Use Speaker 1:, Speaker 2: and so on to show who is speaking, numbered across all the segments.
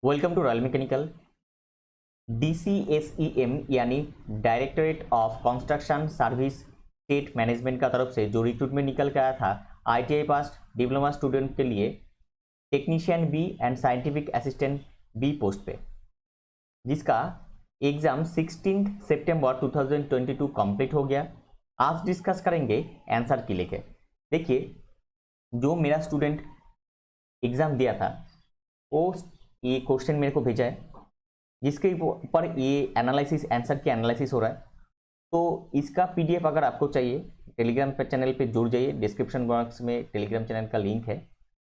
Speaker 1: Welcome to Royal Mechanical. DCSEM यानी directorate of construction service state management का तरफ से जो रिक्रूटमेंट निकल के आया था ITI पास डिप्लोमा स्टूडेंट के लिए technician B and scientific assistant B post पे, जिसका एग्जाम 16 सितंबर 2022 कंप्लीट हो गया। आज डिस्कस करेंगे आंसर की लेके। देखिए, जो मेरा स्टूडेंट एग्जाम दिया था वो ये क्वेश्चन मेरे को भेजा है, जिसके ऊपर ये एनालिसिस आंसर की एनालिसिस हो रहा है। तो इसका PDF अगर आपको चाहिए टेलीग्राम पे चैनल पे जुड़ जाइए। डिस्क्रिप्शन बॉक्स में टेलीग्राम चैनल का लिंक है,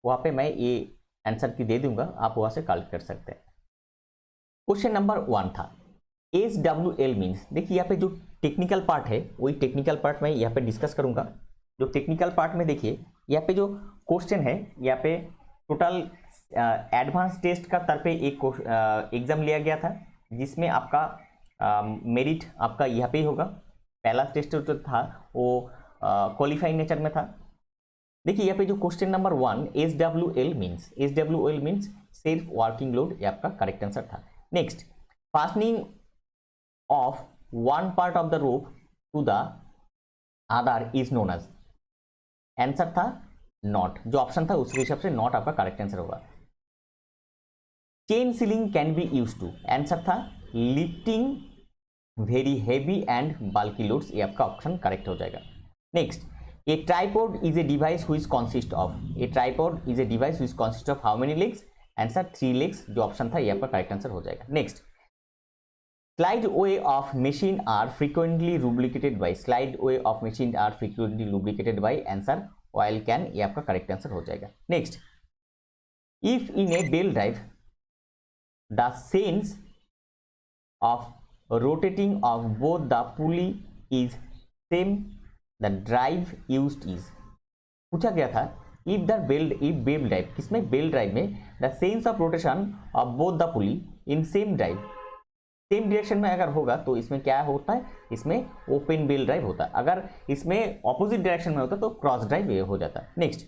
Speaker 1: वहाँ पे मैं ये आंसर की दे दूंगा, आप वहाँ से कलेक्ट कर सकते हैं। क्वेश्चन नंबर 1 था SWL मीन्स। देखिए, यहाँ पे जो टेक्निकल पार्ट है वही टेक्निकल पार्ट मैं यहाँ पे डिस्कस करूंगा। जो टेक्निकल पार्ट में देखिए, यहाँ पे जो क्वेश्चन है, यहाँ पे टोटल एडवांस टेस्ट का तरफ पे एक एग्जाम लिया गया था, जिसमें आपका मेरिट आपका यहाँ पे ही होगा। पहला टेस्ट जो था वो क्वालिफाइंग नेचर में था। देखिए, यहाँ पे जो question number 1 SWL means self working load, ये आपका करेक्ट आंसर था। Next, fastening of one part of the rope to the other is known as. Answer था नॉट, जो ऑप्शन था उसके हिसाब से नॉट आपका करेक्ट आंसर होगा। Chain sling can be use to, answer था lifting very heavy and bulky loads, ये आपका ऑप्शन करेक्ट हो जाएगा। Next, a tripod is a device which consist of, a tripod is a device which consist of how many legs, answer 3 legs, जो option था ये आपका correct answer हो जाएगा। Next, slide way of machine are frequently lubricated by, slide way of machine are frequently lubricated by, answer oil can, ये आपका correct answer हो जाएगा। Next, if in a belt drive the sense of rotating of both the pulley is same, the drive used is, पूछा गया था if bell drive, किसमें bell drive में the sense of rotation of both the pulley in same drive, same direction में अगर होगा तो इसमें क्या होता है, इसमें ओपन बेल ड्राइव होता है। अगर इसमें ऑपोजिट डायरेक्शन में होता तो क्रॉस ड्राइव ये हो जाता है। Next,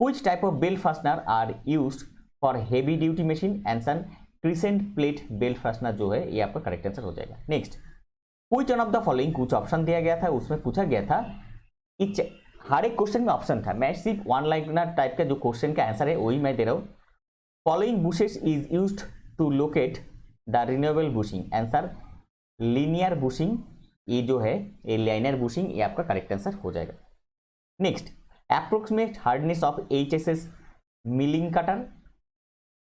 Speaker 1: which type of belt fastener are used for heavy duty machine, answer crescent plate belt fastener जो है ये आपका करेक्ट आंसर हो जाएगा। Next, which one of the following, कुछ ऑप्शन दिया गया था, उसमें पूछा गया था हर एक क्वेश्चन में ऑप्शन था। मैं सिर्फ वन लाइनर टाइप का जो क्वेश्चन का आंसर है वही मैं दे रहा हूँ। Following bushes is used to locate the renewable bushing, answer linear bushing, ये जो है ये लाइनर बुशिंग, ये आपका करेक्ट आंसर हो जाएगा। Next, approximate hardness of HSS milling cutter,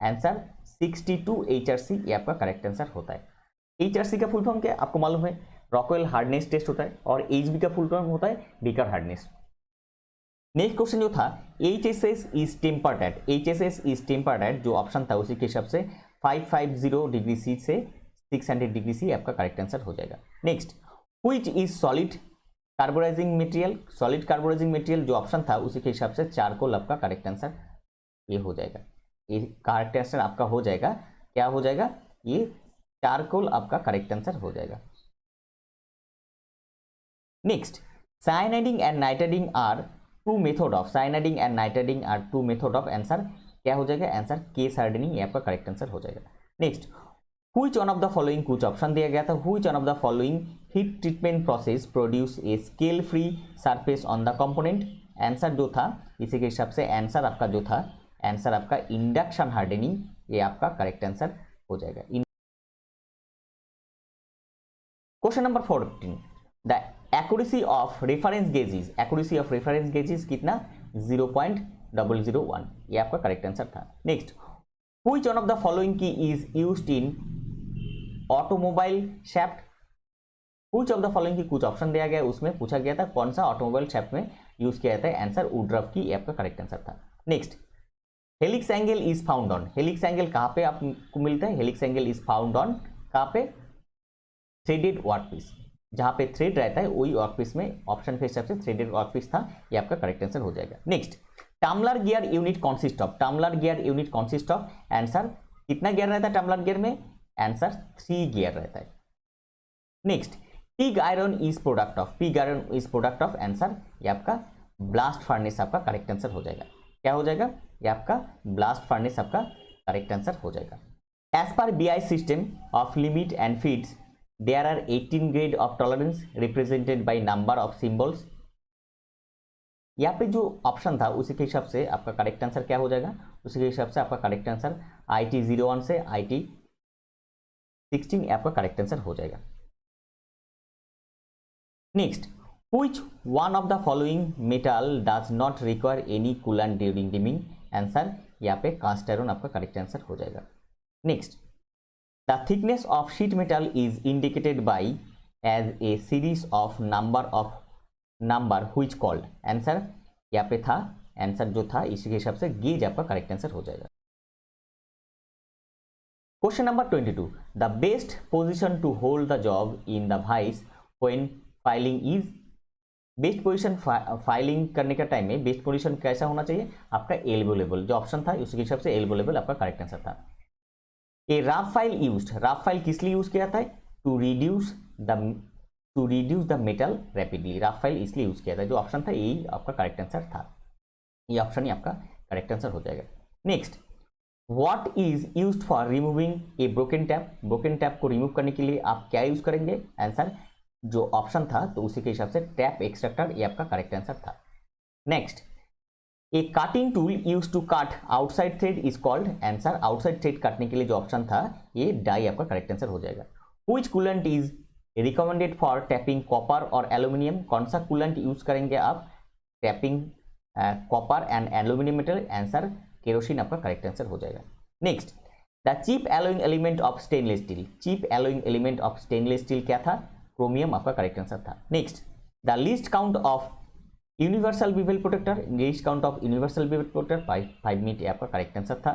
Speaker 1: answer 62 HRC, ये आपका करेक्ट आंसर होता है। HRC का फुल फॉर्म क्या है आपको मालूम है, रॉकवेल हार्डनेस टेस्ट होता है, और HB का फुल फॉर्म होता है बेकर हार्डनेस। नेक्स्ट क्वेश्चन जो था HSS is tempered at, HSS is tempered at, जो ऑप्शन था उसी के हिसाब से 550 डिग्री C से 600 डिग्री C, आपका करेक्ट आंसर हो जाएगा। Next, which is solid carburising material, solid carburising material जो ऑप्शन था उसी के हिसाब से चारकोल आपका करेक्ट आंसर ये हो जाएगा। ये करेक्ट आंसर आपका हो जाएगा, क्या हो जाएगा, ये चारकोल आपका करेक्ट आंसर हो जाएगा। Next, cyaniding and nitriding are two method of, cyaniding and nitriding are two method of, answer क्या हो जाएगा, आंसर केस हार्डनिंग, ये आपका करेक्ट आंसर हो जाएगा। Next, which one of the following, कुछ ऑप्शन दिया गया था, which one of the following heat treatment process produce a scale free surface on the component, answer जो था इसी के हिसाब से आंसर आपका जो था, आंसर आपका इंडक्शन हार्डनिंग, ये आपका करेक्ट आंसर हो जाएगा। Question number 14, the accuracy of reference gauges, accuracy of reference gauges कितना, 0.001, ये आपका करेक्ट आंसर था। Next, which one of the following key is used in automobile shaft, which of the following की कुछ option दिया गया, उसमें पूछा गया था कौन सा ऑटोमोबाइल शैफ्ट में यूज किया जाता है, आंसर वुडरफ की, ये आपका करेक्ट आंसर था। Next, helix angle is found on, helix angle कहाँ पे आपको मिलता है, helix angle is found on कहाँ पे, थ्रेडेड वर्कपीस, जहाँ पे थ्रेड रहता है वही वर्कपीस में, ऑप्शन के हिसाब से थ्रेडेड वर्कपीस था, ये आपका करेक्ट आंसर हो जाएगा। Next, tumbler gear unit consist of, tumbler gear unit consist of, answer कितना गियर रहता है टम्बलर गियर में, आंसर 3 गियर रहता है। Next, pig iron is product of, pig iron is product of, answer ये आपका ब्लास्ट फर्नेस आपका करेक्ट आंसर हो जाएगा। क्या हो जाएगा, ये आपका ब्लास्ट फर्नेस आपका करेक्ट आंसर हो जाएगा। As per BI system of limit and feeds, there are 18 grade of tolerance represented by number of symbols. यहाँ पे जो ऑप्शन था उसी के हिसाब से आपका करेक्ट आंसर क्या हो जाएगा, उसी के हिसाब से आपका करेक्ट आंसर IT 01 से IT 16 आपका करेक्ट आंसर हो जाएगा. Next, which one of the following metal does not require any coolant during dimming? Answer यहाँ पे कास्ट आयरन आपका करेक्ट आंसर हो जाएगा. Next, the thickness of sheet metal is indicated by as a series of number which called. Answer यहाँ पे था, answer जो था इसी के हिसाब से गेज आपका करेक्ट आंसर हो जाएगा. Question number 22, the best position to hold the job in the vice when filing is. Best position filing करने का टाइम में बेस्ट पोजीशन कैसा होना चाहिए आपका एल्बो लेवल, जो ऑप्शन था उसी के हिसाब से एल्बो लेवल आपका करेक्ट आंसर था. A rough file used, rough file किस लिए यूज किया था, to reduce the metal rapidly. Rough file इसलिए यूज किया था, जो ऑप्शन था यही आपका करेक्ट आंसर था, ये ऑप्शन ही आपका करेक्ट आंसर हो जाएगा. Next, what is used for removing A broken tap. Broken tap को रिमूव करने के लिए आप क्या यूज करेंगे, आंसर जो ऑप्शन था तो उसी के हिसाब से टैप एक्सट्रैक्टर, ये आपका करेक्ट आंसर था. Next, a cutting tool use to cut outside thread is called. Answer outside thread काटने के लिए जो ऑप्शन था ये डाई आपका करेक्ट आंसर हो जाएगा. Which coolant is recommended for tapping copper और एल्यूमिनियम. कौन सा कूलेंट यूज करेंगे आप tapping copper and aluminium metal. Answer kerosene आपका करेक्ट आंसर हो जाएगा. Next, the chief alloying element of stainless steel. Chief alloying element of stainless steel क्या था, क्रोमियम आपका करेक्ट आंसर था. Next, the least count of universal bevel protractor. Least count of universal bevel protractor 5 minute आपका correct answer था.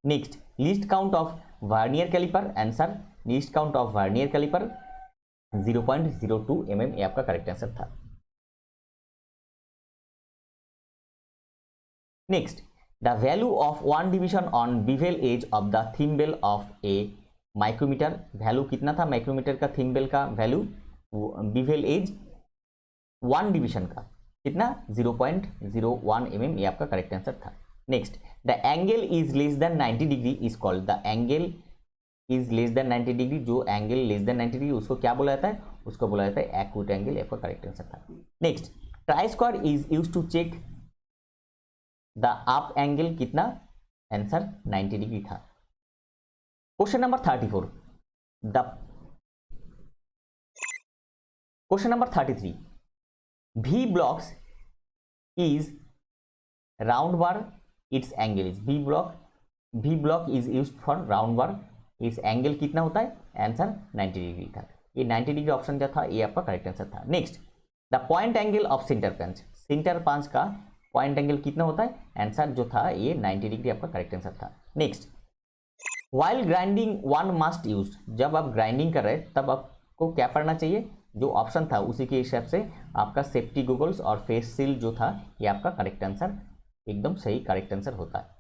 Speaker 1: Next, least count of vernier caliper. Answer least count of vernier caliper 0.02 mm, ये आपका correct answer था. Next, the value of one division on bevel edge of the thimble of a micrometer. Value कितना था micrometer का thimble का value bevel edge one division का कितना 0.01 mm, ये आपका करेक्ट आंसर था. Next, the angle is less than 90 degree is called. The angle is less than 90 degree, जो एंगल लेस देन 90 डिग्री उसको क्या बोला जाता है, उसको बोला जाता है एक्यूट एंगल, आपका करेक्ट आंसर था. Next, try square is use to check the up angle कितना, आंसर 90 डिग्री था. Question number 34, question number 33, V blocks is round bar, its angle is V block is used for round bar, इस angle कितना होता है, answer 90 degree था. ये 90 degree option जो था ये आपका करेक्ट आंसर था. Next, the point angle of centre punch. Centre punch का पॉइंट एंगल कितना होता है, आंसर जो था ये 90 डिग्री आपका करेक्ट आंसर था. Next, while grinding one must use. जब आप ग्राइंडिंग कर रहे हैं तब आपको क्या पढ़ना चाहिए, जो ऑप्शन था उसी के हिसाब से आपका सेफ्टी गॉगल्स और फेस शील्ड जो था ये आपका करेक्ट आंसर एकदम सही करेक्ट आंसर होता है.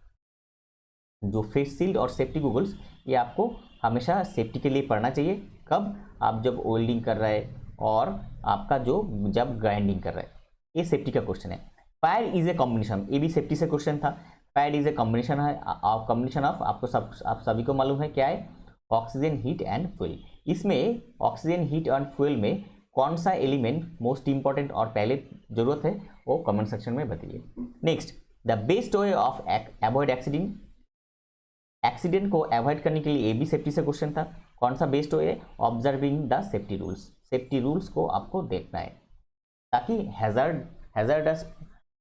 Speaker 1: जो फेस शील्ड और सेफ्टी गॉगल्स ये आपको हमेशा सेफ्टी के लिए पढ़ना चाहिए. कब, आप जब वेल्डिंग कर रहे हैं और आपका जो जब ग्राइंडिंग कर रहे हैं. ये सेफ्टी का क्वेश्चन है. फायर इज ए कॉम्बिनेशन, ये भी सेफ्टी से क्वेश्चन था. फायर इज ए कॉम्बिनेशन है, कॉम्बिनेशन ऑफ आपको आप सभी को मालूम है क्या है, ऑक्सीजन हीट एंड फ्यूल. इसमें ऑक्सीजन हीट एंड फ्यूल में कौन सा एलिमेंट मोस्ट इंपॉर्टेंट और पहले जरूरत है वो कमेंट सेक्शन में बताइए. Next, the best way of avoid accident. Accident को अवॉइड करने के लिए ये भी सेफ्टी से क्वेश्चन था. कौन सा best way, observing the safety rules. Safety rules को आपको देखना है ताकि हैजर्डस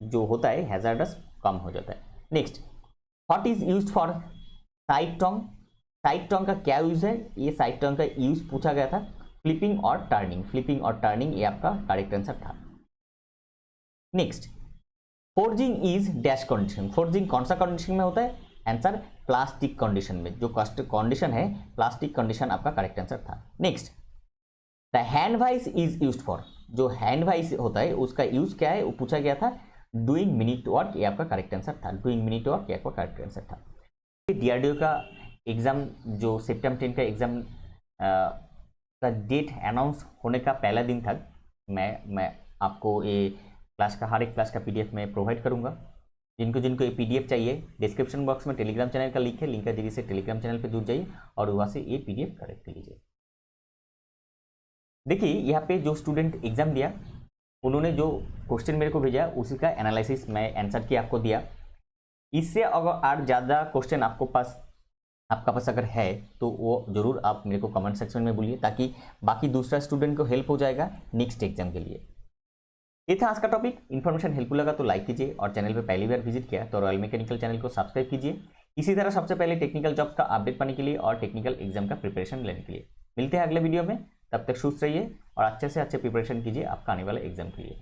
Speaker 1: जो होता है हैजर्डस कम हो जाता है. Next, what is used for side tong. Side tong का क्या यूज है, ये साइड टोंग का यूज पूछा गया था. फ्लिपिंग और टर्निंग, फ्लिपिंग और टर्निंग ये आपका करेक्ट आंसर था. Next, forging is dash condition. Forging कौन सा कंडीशन में होता है, आंसर प्लास्टिक कंडीशन में. जो कंडीशन है प्लास्टिक कंडीशन आपका करेक्ट आंसर था. Next, the hand vice is used for. जो हैंड वाइस होता है उसका यूज क्या है वो पूछा गया था. डूइंग मिनट वर्क, ये आपका करेक्ट आंसर था. डूइंग मिनट वर्क ये आपका करेक्ट आंसर था. DRDO का एग्जाम जो सितंबर 10 का एग्जाम का डेट अनाउंस होने का पहला दिन था. मैं आपको ये क्लास का हर एक क्लास का PDF में प्रोवाइड करूंगा. जिनको जिनको ये PDF चाहिए, डिस्क्रिप्शन बॉक्स में टेलीग्राम चैनल का लिंक है, लिंक के जरिए से टेलीग्राम चैनल पे जुड़ जाइए और वहाँ से ये PDF कलेक्ट कर लीजिए। देखिए यहाँ पे जो स्टूडेंट एग्जाम दिया उन्होंने जो क्वेश्चन मेरे को भेजा उसी का एनालिसिस मैं आंसर किया आपको दिया। इससे अगर और ज़्यादा क्वेश्चन आपका पास अगर है तो वो जरूर आप मेरे को कमेंट सेक्शन में बोलिए, ताकि बाकी दूसरा स्टूडेंट को हेल्प हो जाएगा नेक्स्ट एग्जाम के लिए। ये था आज का टॉपिक। इन्फॉर्मेशन हेल्पफुल लगा तो लाइक कीजिए और चैनल पे पहली बार विजिट किया तो रॉयल मैकेनिकल चैनल को सब्सक्राइब कीजिए। इसी तरह सबसे पहले टेक्निकल जॉब्स का अपडेट पाने के लिए और टेक्निकल एग्जाम का प्रिपरेशन लेने के लिए। मिलते हैं अगले वीडियो में, तब तक सुस्त रहिए और अच्छे से अच्छे प्रिपरेशन कीजिए आपका आने वाले एग्जाम के लिए।